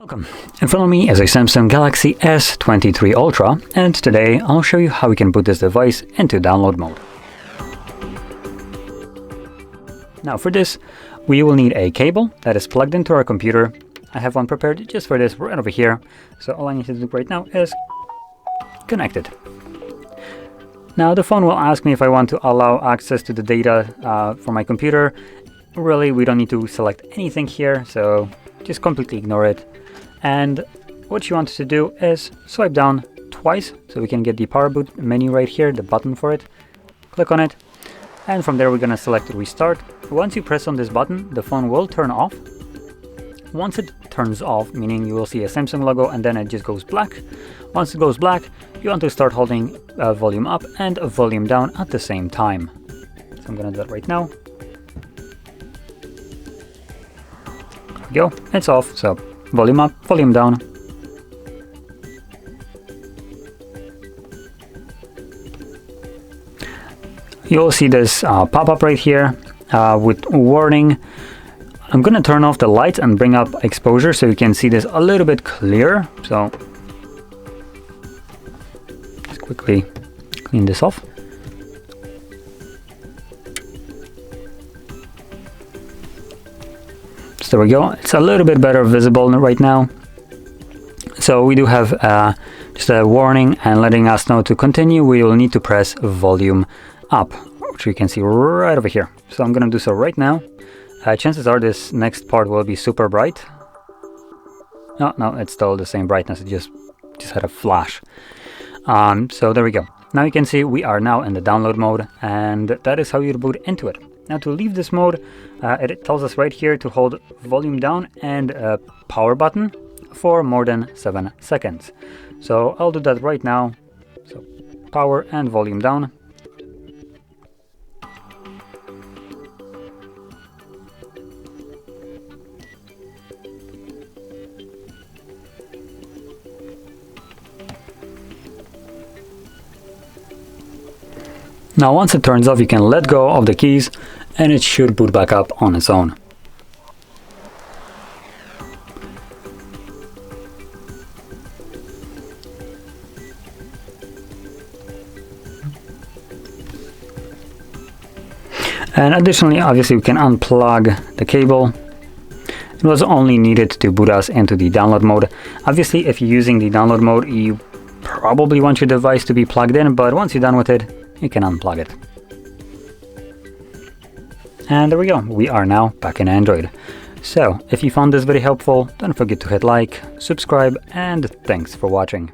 Welcome. In front of me is a Samsung Galaxy S23 Ultra, and today I'll show you how we can put this device into download mode. Now for this, we will need a cable that is plugged into our computer. I have one prepared just for this right over here, so all I need to do right now is connect it. Now the phone will ask me if I want to allow access to the data for my computer. Really, we don't need to select anything here, so just completely ignore it. And what you want to do is swipe down twice so we can get the power boot menu right here, the button for it. Click on it, and from there we're going to select restart. Once you press on this button, the phone will turn off. Once it turns off, meaning you will see a Samsung logo and then it just goes black. Once it goes black, you want to start holding volume up and volume down at the same time. So I'm going to do that right now. There we go, it's off, so volume up, volume down. You'll see this pop-up right here with warning. I'm going to turn off the lights and bring up exposure so you can see this a little bit clearer. So just quickly clean this off. So there we go. It's a little bit better visible right now. So we do have just a warning and letting us know to continue. We will need to press volume up, which you can see right over here. So I'm going to do so right now. Chances are this next part will be super bright. No, it's still the same brightness. It just had a flash. So there we go. Now you can see we are now in the download mode, and that is how you boot into it. Now to leave this mode, it tells us right here to hold volume down and power button for more than 7 seconds. So I'll do that right now. So power and volume down. Now once it turns off, you can let go of the keys and it should boot back up on its own. And additionally, obviously we can unplug the cable. It was only needed to boot us into the download mode. Obviously, if you're using the download mode, you probably want your device to be plugged in, but once you're done with it, you can unplug it. And there we go, we are now back in Android. So, if you found this very helpful, don't forget to hit like, subscribe, and thanks for watching.